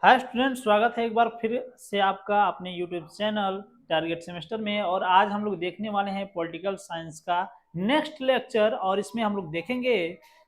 Hi student, स्वागत है एक बार फिर से आपका अपने यूट्यूब चैनल टारगेट सेमेस्टर में। और आज हम लोग देखने वाले हैं पॉलिटिकल साइंस का नेक्स्ट लेक्चर। और इसमें हम लोग देखेंगे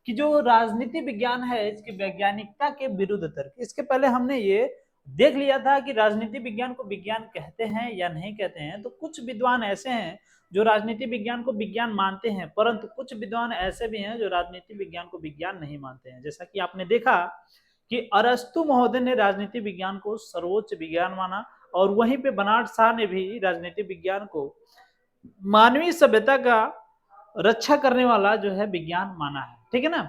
कि जो राजनीति विज्ञान है इसकी वैज्ञानिकता के विरुद्ध तर्क। इसके पहले हमने ये देख लिया था कि राजनीति विज्ञान को विज्ञान कहते हैं या नहीं कहते हैं। तो कुछ विद्वान ऐसे हैं जो राजनीति विज्ञान को विज्ञान मानते हैं, परंतु कुछ विद्वान ऐसे भी हैं जो राजनीति विज्ञान को विज्ञान नहीं मानते हैं। जैसा कि आपने देखा कि अरस्तु महोदय ने राजनीति विज्ञान को सर्वोच्च विज्ञान माना, और वहीं पे बनारड शाह ने भी राजनीति विज्ञान को मानवीय सभ्यता का रक्षा करने वाला जो है विज्ञान माना है। ठीक है ना।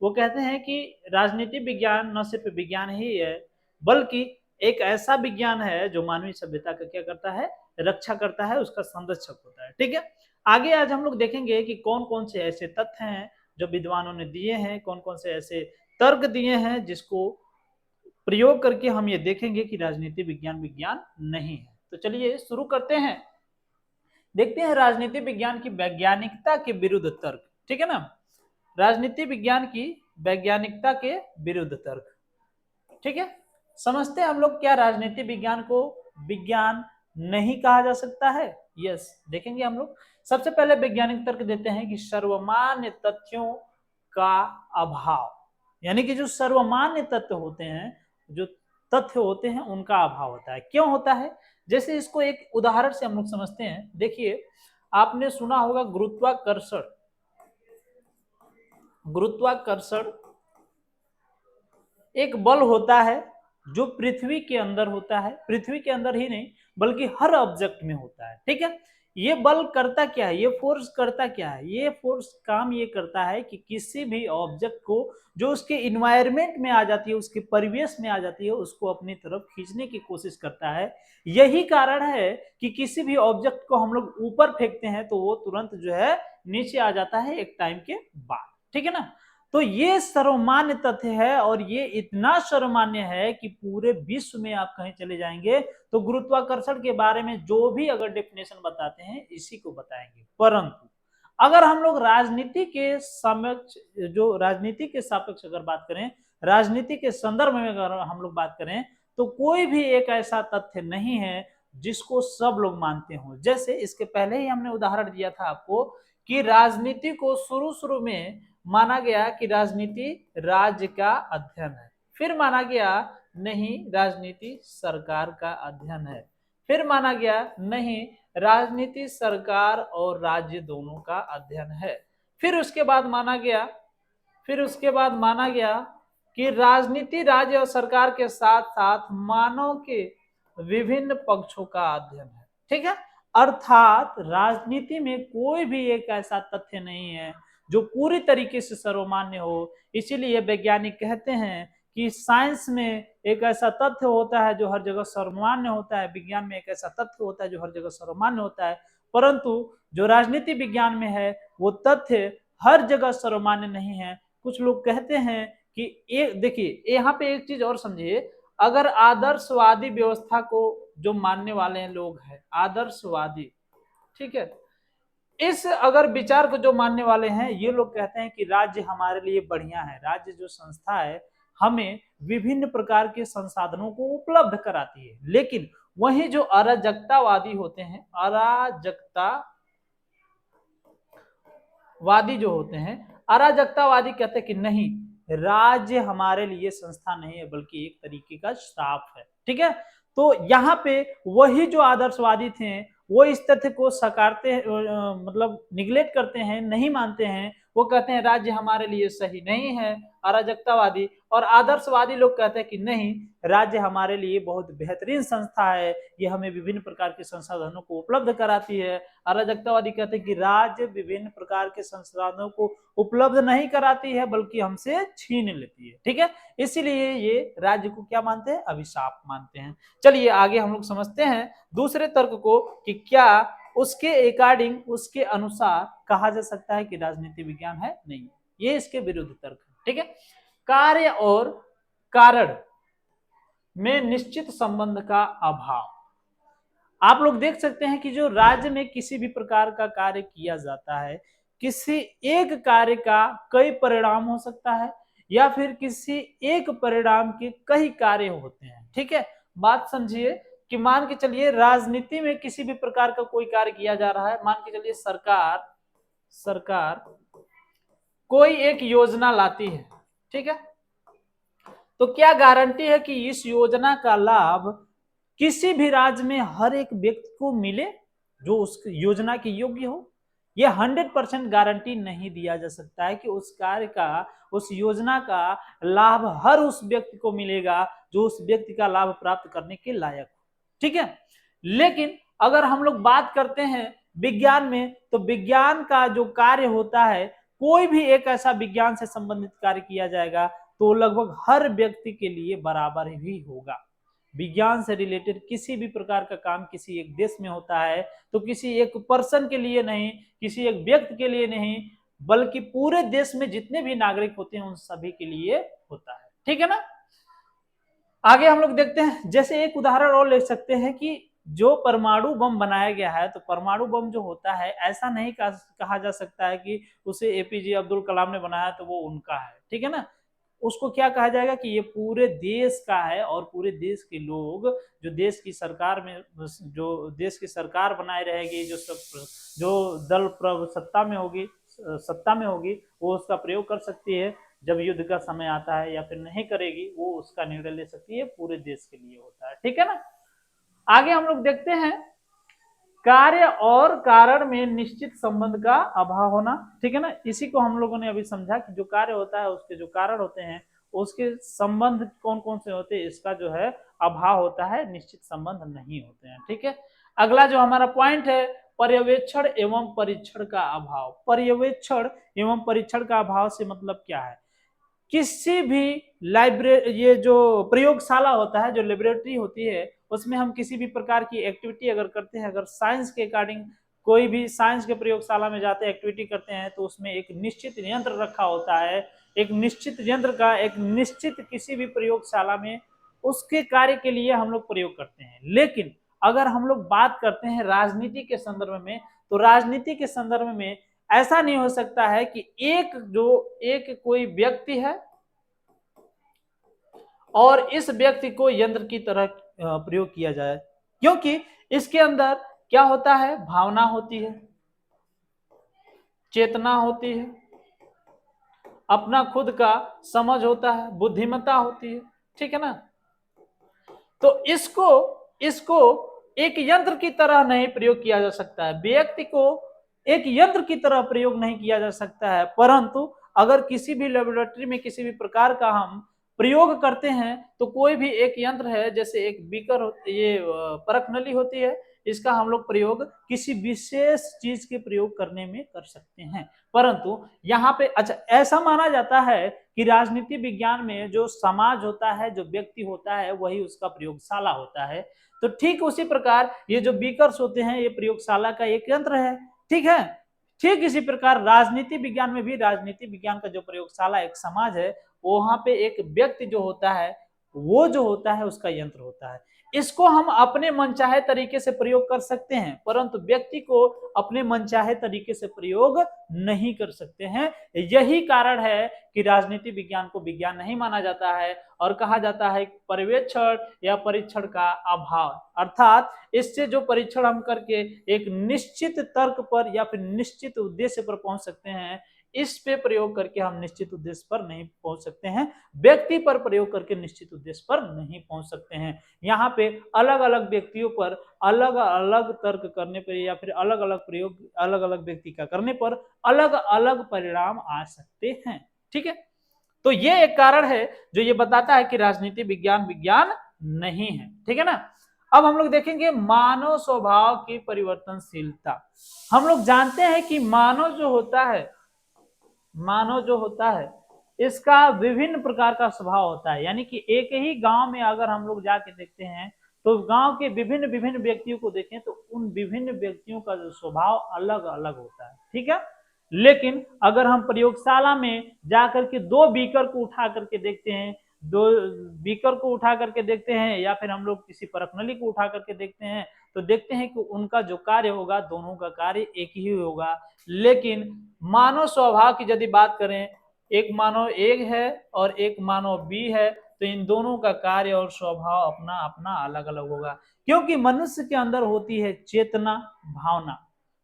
वो कहते हैं कि राजनीति विज्ञान न सिर्फ विज्ञान ही है, बल्कि एक ऐसा विज्ञान है जो मानवीय सभ्यता का क्या करता है, रक्षा करता है, उसका संरक्षक होता है। ठीक है। आगे आज हम लोग देखेंगे कि कौन कौन से ऐसे तथ्य हैं जो विद्वानों ने दिए हैं, कौन कौन से ऐसे तर्क दिए हैं जिसको प्रयोग करके हम ये देखेंगे कि राजनीति विज्ञान विज्ञान नहीं है। तो चलिए शुरू करते हैं। देखते हैं राजनीति विज्ञान की वैज्ञानिकता के विरुद्ध तर्क। ठीक है ना। राजनीति विज्ञान की वैज्ञानिकता के विरुद्ध तर्क। ठीक है। समझते हैं हम लोग क्या राजनीति विज्ञान को विज्ञान नहीं कहा जा सकता है। यस, देखेंगे हम लोग। सबसे पहले वैज्ञानिक तर्क देते हैं कि सर्वमान्य तथ्यों का अभाव, यानी कि जो सर्वमान्य तथ्य होते हैं, जो तथ्य होते हैं उनका अभाव होता है। क्यों होता है? जैसे इसको एक उदाहरण से हम लोग समझते हैं। देखिए, आपने सुना होगा गुरुत्वाकर्षण। गुरुत्वाकर्षण एक बल होता है जो पृथ्वी के अंदर होता है। पृथ्वी के अंदर ही नहीं बल्कि हर ऑब्जेक्ट में होता है। ठीक है। ये बल करता क्या है, ये फोर्स करता क्या है? ये फोर्स काम ये करता है कि किसी भी ऑब्जेक्ट को जो उसके इन्वायरमेंट में आ जाती है, उसके परिवेश में आ जाती है, उसको अपनी तरफ खींचने की कोशिश करता है। यही कारण है कि किसी भी ऑब्जेक्ट को हम लोग ऊपर फेंकते हैं तो वो तुरंत जो है नीचे आ जाता है एक टाइम के बाद। ठीक है ना। तो ये सर्वमान्य तथ्य है, और ये इतना सर्वमान्य है कि पूरे विश्व में आप कहीं चले जाएंगे तो गुरुत्वाकर्षण के बारे में जो भी अगर डेफिनेशन बताते हैं इसी को बताएंगे। परंतु अगर हम लोग राजनीति के समक्ष, जो राजनीति के सापेक्ष अगर बात करें, राजनीति के संदर्भ में अगर हम लोग बात करें, तो कोई भी एक ऐसा तथ्य नहीं है जिसको सब लोग मानते हो। जैसे इसके पहले ही हमने उदाहरण दिया था आपको कि राजनीति को शुरू शुरू में माना गया कि राजनीति राज्य का अध्ययन है, फिर माना गया नहीं राजनीति सरकार का अध्ययन है, फिर माना गया नहीं राजनीति सरकार और राज्य दोनों का अध्ययन है, फिर उसके बाद माना गया कि राजनीति राज्य और सरकार के साथ साथ मानव के विभिन्न पक्षों का अध्ययन है। ठीक है। अर्थात राजनीति में कोई भी एक ऐसा तथ्य नहीं है जो पूरी तरीके से सर्वमान्य हो। इसीलिए वैज्ञानिक कहते हैं कि साइंस में एक ऐसा तथ्य होता है जो हर जगह सर्वमान्य होता है, विज्ञान में एक ऐसा तथ्य होता है जो हर जगह सर्वमान्य होता है, परंतु जो राजनीति विज्ञान में है वो तथ्य हर जगह सर्वमान्य नहीं है। कुछ लोग कहते हैं कि एक, देखिए यहाँ पे एक चीज और समझिए, अगर आदर्शवादी व्यवस्था को जो मानने वाले लोग हैं, आदर्शवादी, ठीक है, इस अगर विचार को जो मानने वाले हैं, ये लोग कहते हैं कि राज्य हमारे लिए बढ़िया है, राज्य जो संस्था है हमें विभिन्न प्रकार के संसाधनों को उपलब्ध कराती है। लेकिन वहीं जो अराजकतावादी होते हैं, अराजकतावादी जो होते हैं, अराजकतावादी कहते हैं कि नहीं, राज्य हमारे लिए संस्था नहीं है बल्कि एक तरीके का श्राप है। ठीक है। तो यहाँ पे वही जो आदर्शवादी थे वो इस तथ्य को सकारते हैं, मतलब निगलेक्ट करते हैं, नहीं मानते हैं। वो कहते हैं राज्य हमारे लिए सही नहीं है, अराजकतावादी। और आदर्शवादी लोग कहते हैं कि नहीं, राज्य हमारे लिए बहुत बेहतरीन संस्था है, ये हमें विभिन्न प्रकार के संसाधनों को उपलब्ध कराती है। अराजकतावादी कहते हैं कि राज्य विभिन्न प्रकार के संसाधनों को उपलब्ध नहीं कराती है बल्कि हमसे छीन लेती है। ठीक है। इसीलिए ये राज्य को क्या मानते हैं, अभिशाप मानते हैं। चलिए आगे हम लोग समझते हैं दूसरे तर्क को कि क्या उसके अकॉर्डिंग, उसके अनुसार कहा जा सकता है कि राजनीति विज्ञान है, नहीं। ये इसके विरुद्ध तर्क है। ठीक है। कार्य और कारण में निश्चित संबंध का अभाव। आप लोग देख सकते हैं कि जो राज्य में किसी भी प्रकार का कार्य किया जाता है, किसी एक कार्य का कई परिणाम हो सकता है, या फिर किसी एक परिणाम के कई कार्य होते हैं। ठीक है, बात समझिए कि मान के चलिए राजनीति में किसी भी प्रकार का कोई कार्य किया जा रहा है, मान के चलिए सरकार कोई एक योजना लाती है, ठीक है, तो क्या गारंटी है कि इस योजना का लाभ किसी भी राज्य में हर एक व्यक्ति को मिले जो उस योजना के योग्य हो? यह 100% गारंटी नहीं दिया जा सकता है कि उस कार्य का, उस योजना का लाभ हर उस व्यक्ति को मिलेगा जो उस व्यक्ति का लाभ प्राप्त करने के लायक हो। ठीक है, लेकिन अगर हम लोग बात करते हैं विज्ञान में, तो विज्ञान का जो कार्य होता है, कोई भी एक ऐसा विज्ञान से संबंधित कार्य किया जाएगा तो लगभग हर व्यक्ति के लिए बराबर ही होगा। विज्ञान से रिलेटेड किसी भी प्रकार का काम किसी एक देश में होता है तो किसी एक पर्सन के लिए नहीं, किसी एक व्यक्ति के लिए नहीं, बल्कि पूरे देश में जितने भी नागरिक होते हैं उन सभी के लिए होता है। ठीक है ना। आगे हम लोग देखते हैं, जैसे एक उदाहरण और ले सकते हैं कि जो परमाणु बम बनाया गया है, तो परमाणु बम जो होता है ऐसा नहीं कहा जा सकता है कि उसे एपीजे अब्दुल कलाम ने बनाया तो वो उनका है। ठीक है ना, उसको क्या कहा जाएगा कि ये पूरे देश का है और पूरे देश के लोग जो देश की सरकार में, जो देश की सरकार बनाए रहेगी, जो दल सत्ता में होगी वो उसका प्रयोग कर सकती है। जब युद्ध का समय आता है या फिर नहीं करेगी, वो उसका निर्णय ले सकती है, पूरे देश के लिए होता है। ठीक है ना। आगे हम लोग देखते हैं कार्य और कारण में निश्चित संबंध का अभाव होना। ठीक है ना, इसी को हम लोगों ने अभी समझा कि जो कार्य होता है उसके जो कारण होते हैं उसके संबंध कौन कौन से होते हैं, इसका जो है अभाव होता है, निश्चित संबंध नहीं होते हैं। ठीक है, अगला जो हमारा पॉइंट है पर्यवेक्षण एवं परीक्षण का अभाव। पर्यवेक्षण एवं परीक्षण का अभाव से मतलब क्या है, किसी भी ये जो प्रयोगशाला होता है, जो लेबोरेटरी होती है, उसमें हम किसी भी प्रकार की एक्टिविटी अगर करते हैं, अगर साइंस के अकॉर्डिंग कोई भी साइंस के प्रयोगशाला में जाते हैं एक्टिविटी करते हैं, तो उसमें एक निश्चित यंत्र रखा होता है, एक निश्चित यंत्र का एक निश्चित किसी भी प्रयोगशाला में उसके कार्य के लिए हम लोग प्रयोग करते हैं। लेकिन अगर हम लोग बात करते हैं राजनीति के संदर्भ में, तो राजनीति के संदर्भ में ऐसा नहीं हो सकता है कि एक कोई व्यक्ति है और इस व्यक्ति को यंत्र की तरह प्रयोग किया जाए, क्योंकि इसके अंदर क्या होता है, भावना होती है, चेतना होती है, अपना खुद का समझ होता है, बुद्धिमत्ता होती है। ठीक है ना, तो इसको एक यंत्र की तरह नहीं प्रयोग किया जा सकता है, व्यक्ति को एक यंत्र की तरह प्रयोग नहीं किया जा सकता है। परंतु अगर किसी भी लेबोरेटरी में किसी भी प्रकार का हम प्रयोग करते हैं तो कोई भी एक यंत्र है, जैसे एक बीकर, ये परख नली होती है, इसका हम लोग प्रयोग किसी विशेष चीज के प्रयोग करने में कर सकते हैं। परंतु यहाँ पे अच्छा ऐसा माना जाता है कि राजनीति विज्ञान में जो समाज होता है, जो व्यक्ति होता है, वही उसका प्रयोगशाला होता है। तो ठीक उसी प्रकार ये जो बीकर्स होते हैं ये प्रयोगशाला का एक यंत्र है। ठीक है, ठीक इसी प्रकार राजनीति विज्ञान में भी राजनीति विज्ञान का जो प्रयोगशाला एक समाज है, वहां पे एक व्यक्ति जो होता है, वो जो होता है उसका यंत्र होता है। इसको हम अपने मनचाहे तरीके से प्रयोग कर सकते हैं, परंतु व्यक्ति को अपने मनचाहे तरीके से प्रयोग नहीं कर सकते हैं। यही कारण है कि राजनीति विज्ञान को विज्ञान नहीं माना जाता है और कहा जाता है पर्यवेक्षण या परीक्षण का अभाव, अर्थात इससे जो परीक्षण हम करके एक निश्चित तर्क पर या फिर निश्चित उद्देश्य पर पहुंच सकते हैं, इस पे प्रयोग करके हम निश्चित उद्देश्य पर नहीं पहुंच सकते हैं, व्यक्ति पर प्रयोग करके निश्चित उद्देश्य पर नहीं पहुंच सकते हैं। यहाँ पे अलग अलग व्यक्तियों पर अलग अलग तर्क करने पर या फिर अलग अलग प्रयोग अलग अलग व्यक्ति का करने पर अलग अलग परिणाम आ सकते हैं। ठीक है, तो ये एक कारण है जो ये बताता है कि राजनीति विज्ञान विज्ञान नहीं है। ठीक है ना। अब हम लोग देखेंगे मानव स्वभाव की परिवर्तनशीलता। हम लोग जानते हैं कि मानव जो होता है इसका विभिन्न प्रकार का स्वभाव होता है, यानी कि एक ही गांव में अगर हम लोग जाके देखते हैं तो गांव के विभिन्न विभिन्न व्यक्तियों को देखें तो उन विभिन्न व्यक्तियों का जो स्वभाव अलग अलग होता है। ठीक है, लेकिन अगर हम प्रयोगशाला में जाकर के दो बीकर को उठा करके देखते हैं, या फिर हम लोग किसी परखनली को उठा करके देखते हैं, तो देखते हैं कि उनका जो कार्य होगा दोनों का कार्य एक ही होगा। लेकिन मानव स्वभाव की यदि बात करें, एक मानव ए है और एक मानव बी है, तो इन दोनों का कार्य और स्वभाव अपना अपना अलग अलग होगा, क्योंकि मनुष्य के अंदर होती है चेतना, भावना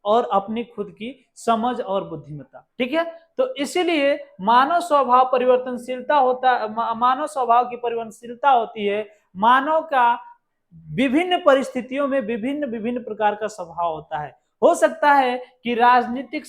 और अपनी खुद की समझ और बुद्धिमत्ता। ठीक है, तो इसीलिए मानव स्वभाव परिवर्तनशीलता होता, मानव स्वभाव की परिवर्तनशीलता होती है। मानव का विभिन्न परिस्थितियों में विभिन्न विभिन्न प्रकार का स्वभाव होता है। हो सकता है कि राजनीतिक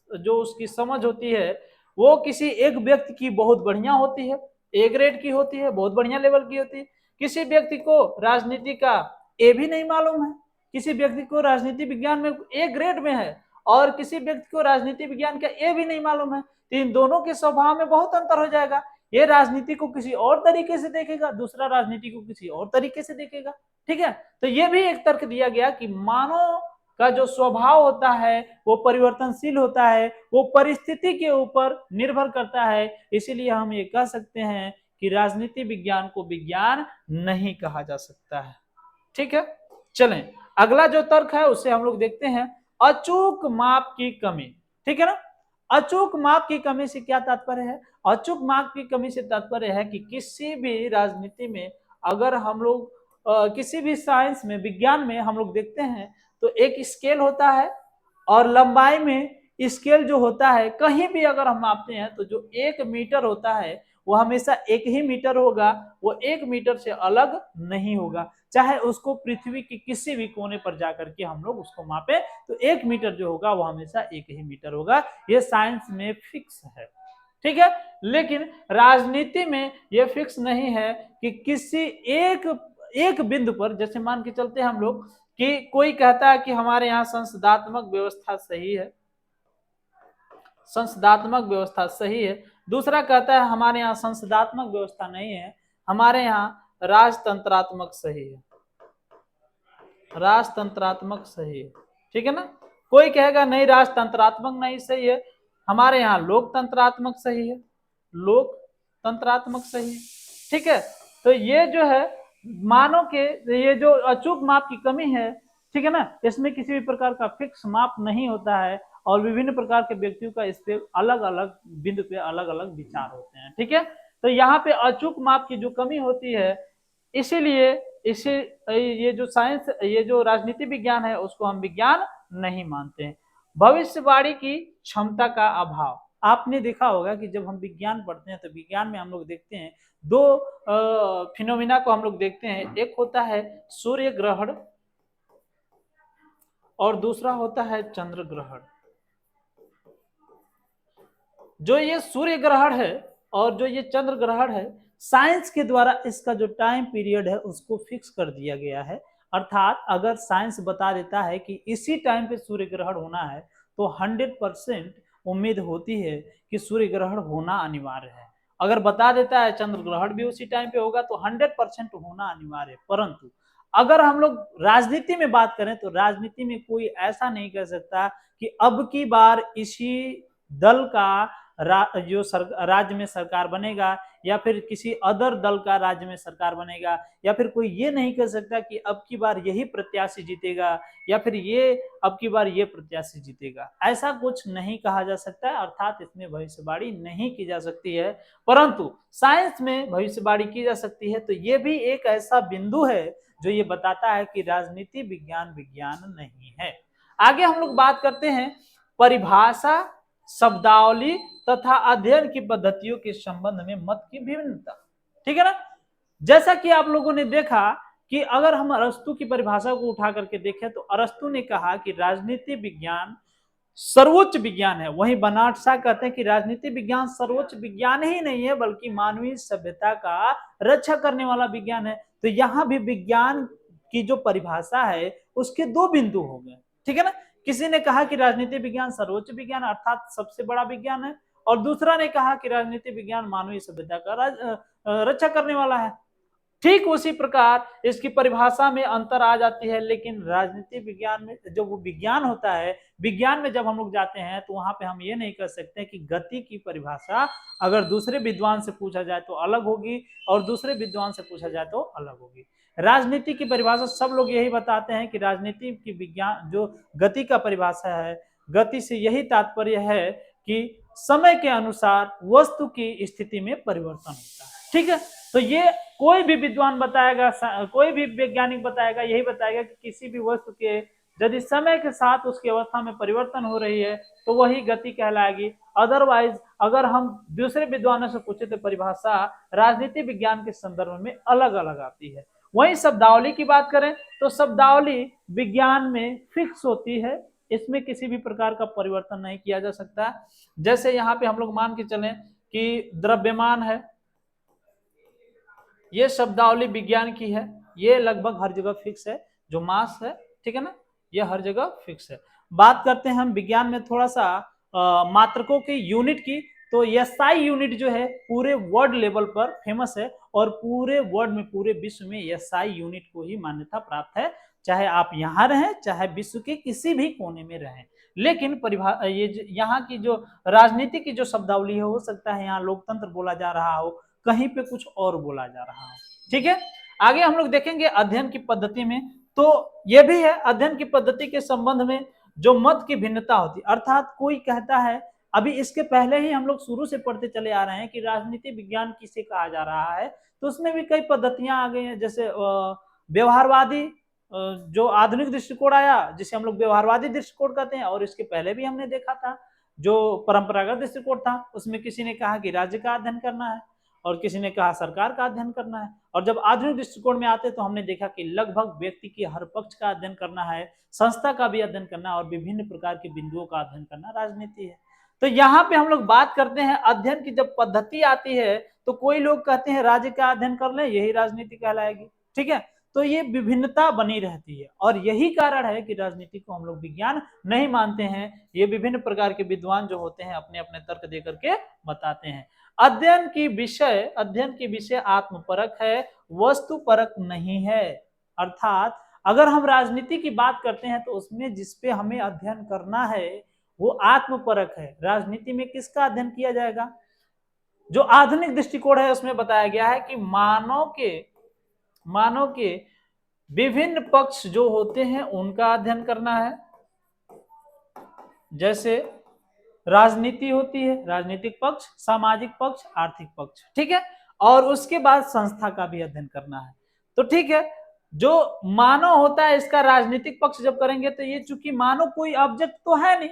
जो उसकी समझ होती है वो किसी एक व्यक्ति की बहुत बढ़िया होती है, ए ग्रेड की होती है, बहुत बढ़िया लेवल की होती है। किसी व्यक्ति को राजनीति का ए भी नहीं मालूम है, किसी व्यक्ति को राजनीति विज्ञान में ए ग्रेड में है और किसी व्यक्ति को राजनीति विज्ञान का ए भी नहीं मालूम है। तो इन दोनों के स्वभाव में बहुत अंतर हो जाएगा। ये राजनीति को किसी और तरीके से देखेगा, दूसरा राजनीति को किसी और तरीके से देखेगा। ठीक है, तो ये भी एक तर्क दिया गया कि मानव का जो स्वभाव होता है वो परिवर्तनशील होता है, वो परिस्थिति के ऊपर निर्भर करता है। इसीलिए हम ये कह सकते हैं कि राजनीति विज्ञान को विज्ञान नहीं कहा जा सकता है। ठीक है, चलें अगला जो तर्क है उसे हम लोग देखते हैं, अचूक माप की कमी। ठीक है ना, अचूक माप की कमी से क्या तात्पर्य है? अचूक माप की कमी से तात्पर्य है कि किसी भी राजनीति में अगर हम लोग किसी भी साइंस में, विज्ञान में हम लोग देखते हैं तो एक स्केल होता है और लंबाई में स्केल जो होता है, कहीं भी अगर हम मापते हैं तो जो 1 मीटर होता है वो हमेशा एक ही मीटर होगा, वो 1 मीटर से अलग नहीं होगा। चाहे उसको पृथ्वी के किसी भी कोने पर जाकर के हम लोग उसको मापे तो 1 मीटर जो होगा वो हमेशा एक ही मीटर होगा। ये साइंस में फिक्स है। ठीक है, लेकिन राजनीति में ये फिक्स नहीं है कि किसी एक बिंदु पर, जैसे मान के चलते हैं हम लोग कि कोई कहता है कि हमारे यहाँ संसदात्मक व्यवस्था सही है, संसदात्मक व्यवस्था सही है, दूसरा कहता है हमारे यहाँ संसदात्मक व्यवस्था नहीं है, हमारे यहाँ राजतंत्रात्मक सही है, राजतंत्रात्मक सही है। ठीक है ना, कोई कहेगा नहीं राजतंत्रात्मक नहीं सही है, हमारे यहाँ लोकतंत्रात्मक सही है, लोकतंत्रात्मक सही है। ठीक है, तो ये जो है मानव के ये जो अचूक माप की कमी है, ठीक है ना, इसमें किसी भी प्रकार का फिक्स माप नहीं होता है और विभिन्न प्रकार के व्यक्तियों का इस पे अलग अलग बिंदु पे अलग अलग विचार होते हैं। ठीक है, तो यहाँ पे अचूक माप की जो कमी होती है, इसीलिए इसे ये जो साइंस, ये जो राजनीति विज्ञान है उसको हम विज्ञान नहीं मानते हैं। भविष्यवाणी की क्षमता का अभाव। आपने देखा होगा कि जब हम विज्ञान पढ़ते हैं तो विज्ञान में हम लोग देखते हैं दो फिनोमिना को हम लोग देखते हैं, एक होता है सूर्य ग्रहण और दूसरा होता है चंद्र ग्रहण। जो ये सूर्य ग्रहण है और जो ये चंद्र ग्रहण है, साइंस के द्वारा इसका जो टाइम पीरियड है उसको फिक्स कर दिया गया है। अर्थात अगर साइंस बता देता है कि इसी टाइम पे सूर्य ग्रहण होना है तो 100% उम्मीद होती है कि सूर्य ग्रहण होना अनिवार्य है। अगर बता देता है चंद्र ग्रहण भी उसी टाइम पे होगा तो 100% होना अनिवार्य है। परंतु अगर हम लोग राजनीति में बात करें तो राजनीति में कोई ऐसा नहीं कर सकता कि अब की बार इसी दल का जो राज्य में सरकार बनेगा या फिर किसी अदर दल का राज्य में सरकार बनेगा, या फिर कोई ये नहीं कह सकता कि अब की बार यही प्रत्याशी जीतेगा या फिर ये अब की बार ये प्रत्याशी जीतेगा। ऐसा कुछ नहीं कहा जा सकता है, अर्थात इसमें भविष्यवाणी नहीं की जा सकती है। परंतु साइंस में भविष्यवाणी की जा सकती है। तो ये भी एक ऐसा बिंदु है जो ये बताता है कि राजनीति विज्ञान विज्ञान नहीं है। आगे हम लोग बात करते हैं परिभाषा, शब्दावली तथा अध्ययन की पद्धतियों के संबंध में मत की भिन्नता। ठीक है ना, जैसा कि आप लोगों ने देखा कि अगर हम अरस्तु की परिभाषा को उठा करके देखें तो अरस्तु ने कहा कि राजनीति विज्ञान सर्वोच्च विज्ञान है। वहीं बर्नार्ड शॉ कहते हैं कि राजनीति विज्ञान सर्वोच्च विज्ञान ही नहीं है बल्कि मानवीय सभ्यता का रक्षा करने वाला विज्ञान है। तो यहाँ भी विज्ञान की जो परिभाषा है उसके दो बिंदु हो गए। ठीक है ना, किसी ने कहा कि राजनीति विज्ञान सर्वोच्च विज्ञान अर्थात सबसे बड़ा विज्ञान है और दूसरा ने कहा कि राजनीति विज्ञान मानवीय सभ्यता का रक्षा करने वाला है। ठीक उसी प्रकार इसकी परिभाषा में अंतर आ जाती है, लेकिन राजनीति विज्ञान में जो वो विज्ञान होता है, विज्ञान में जब हम लोग जाते हैं तो वहां पे हम ये नहीं कर सकते कि गति की परिभाषा अगर दूसरे विद्वान से पूछा जाए तो अलग होगी और दूसरे विद्वान से पूछा जाए तो अलग होगी। राजनीति की परिभाषा सब लोग यही बताते हैं कि राजनीति की विज्ञान जो गति का परिभाषा है, गति से यही तात्पर्य है कि समय के अनुसार वस्तु की स्थिति में परिवर्तन होता है। ठीक है, तो ये कोई भी विद्वान बताएगा, कोई भी वैज्ञानिक बताएगा, यही बताएगा कि किसी भी वस्तु के यदि समय के साथ उसकी अवस्था में परिवर्तन हो रही है तो वही गति कहलाएगी। अदरवाइज अगर हम दूसरे विद्वानों से पूछे तो परिभाषा राजनीति विज्ञान के संदर्भ में अलग अलग आती है। वहीं शब्दावली की बात करें तो शब्दावली विज्ञान में फिक्स होती है, इसमें किसी भी प्रकार का परिवर्तन नहीं किया जा सकता। जैसे यहाँ पे हम लोग मान के चलें कि द्रव्यमान है, ये शब्दावली विज्ञान की है, ये लगभग हर जगह फिक्स है। जो मास है, ठीक है ना, ये हर जगह फिक्स है। बात करते हैं हम विज्ञान में थोड़ा सा मात्रकों की यूनिट की, तो एसआई यूनिट जो है पूरे वर्ल्ड लेवल पर फेमस है और पूरे वर्ल्ड में, पूरे विश्व में एसआई यूनिट को ही मान्यता प्राप्त है, चाहे आप यहाँ रहें चाहे विश्व के किसी भी कोने में रहें। लेकिन ये यहाँ की जो राजनीति की जो शब्दावली है, हो सकता है यहाँ लोकतंत्र बोला जा रहा हो, कहीं पे कुछ और बोला जा रहा है। ठीक है, आगे हम लोग देखेंगे अध्ययन की पद्धति में, तो यह भी है अध्ययन की पद्धति के संबंध में जो मत की भिन्नता होती, अर्थात कोई कहता है, अभी इसके पहले ही हम लोग शुरू से पढ़ते चले आ रहे हैं कि राजनीति विज्ञान किसे कहा जा रहा है, तो उसमें भी कई पद्धतियां आ गई हैं। जैसे व्यवहारवादी, जो आधुनिक दृष्टिकोण आया जिसे हम लोग व्यवहारवादी दृष्टिकोण कहते हैं, और इसके पहले भी हमने देखा था जो परंपरागत दृष्टिकोण था, उसमें किसी ने कहा कि राज्य का अध्ययन करना है और किसी ने कहा सरकार का अध्ययन करना है। और जब आधुनिक दृष्टिकोण में आते तो हमने देखा कि लगभग व्यक्ति के हर पक्ष का अध्ययन करना है, संस्था का भी अध्ययन करना और विभिन्न प्रकार के बिंदुओं का अध्ययन करना राजनीति है। तो यहाँ पे हम लोग बात करते हैं अध्ययन की जब पद्धति आती है तो कोई लोग कहते हैं राज्य का अध्ययन कर लें, यही राजनीति कहलाएगी। ठीक है, तो ये विभिन्नता बनी रहती है और यही कारण है कि राजनीति को हम लोग विज्ञान नहीं मानते हैं। ये विभिन्न प्रकार के विद्वान जो होते हैं अपने अपने तर्क दे करके बताते हैं। अध्ययन की विषय आत्मपरक है, वस्तु परक नहीं है। अर्थात अगर हम राजनीति की बात करते हैं तो उसमें जिसपे हमें अध्ययन करना है वो आत्मपरक है। राजनीति में किसका अध्ययन किया जाएगा? जो आधुनिक दृष्टिकोण है उसमें बताया गया है कि मानव के विभिन्न पक्ष जो होते हैं उनका अध्ययन करना है। जैसे राजनीति होती है, राजनीतिक पक्ष, सामाजिक पक्ष, आर्थिक पक्ष। ठीक है, और उसके बाद संस्था का भी अध्ययन करना है। तो ठीक है, जो मानव होता है इसका राजनीतिक पक्ष जब करेंगे तो ये चूंकि मानव कोई ऑब्जेक्ट तो है नहीं,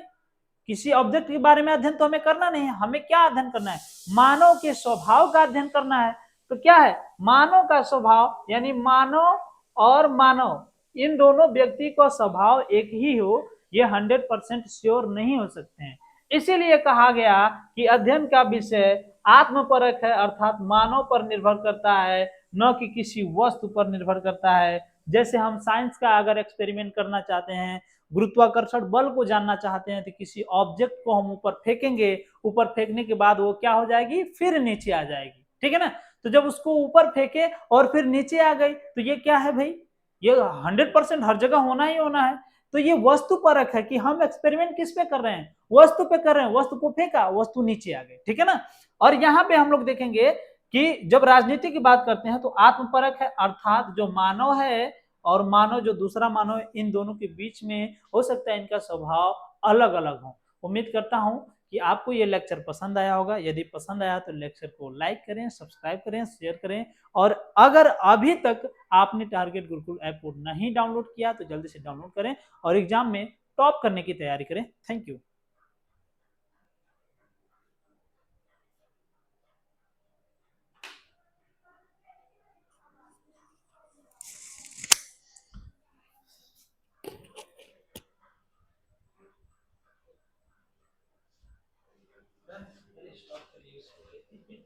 किसी ऑब्जेक्ट के बारे में अध्ययन तो हमें करना नहीं है। हमें क्या अध्ययन करना है? मानव के स्वभाव का अध्ययन करना है। तो क्या है मानव का स्वभाव, यानी मानव और मानव इन दोनों व्यक्ति का स्वभाव एक ही हो, ये 100% श्योर नहीं हो सकते हैं। इसीलिए कहा गया कि अध्ययन का विषय आत्मपरक है, अर्थात मानव पर निर्भर करता है, न कि किसी वस्तु पर निर्भर करता है। जैसे हम साइंस का अगर एक्सपेरिमेंट करना चाहते हैं, गुरुत्वाकर्षण बल को जानना चाहते हैं, तो किसी ऑब्जेक्ट को हम ऊपर फेंकेंगे, ऊपर फेंकने के बाद वो क्या हो जाएगी? फिर नीचे आ जाएगी। ठीक है ना, तो जब उसको ऊपर फेंके और फिर नीचे आ गई तो ये क्या है भाई? ये 100% हर जगह होना ही होना है। तो ये वस्तु परक है कि हम एक्सपेरिमेंट किस पे कर रहे हैं? वस्तु पे कर रहे हैं। वस्तु को फेंका, वस्तु नीचे आ गई। ठीक है ना, और यहाँ पे हम लोग देखेंगे कि जब राजनीति की बात करते हैं तो आत्मपरक है, अर्थात जो मानव है और मानव जो दूसरा मानव है, इन दोनों के बीच में हो सकता है इनका स्वभाव अलग अलग हो। उम्मीद करता हूं कि आपको ये लेक्चर पसंद आया होगा। यदि पसंद आया तो लेक्चर को लाइक करें, सब्सक्राइब करें, शेयर करें, और अगर अभी तक आपने टारगेट गुरुकुल ऐप को नहीं डाउनलोड किया तो जल्दी से डाउनलोड करें और एग्जाम में टॉप करने की तैयारी करें। Thank you. स्टॉप करिए।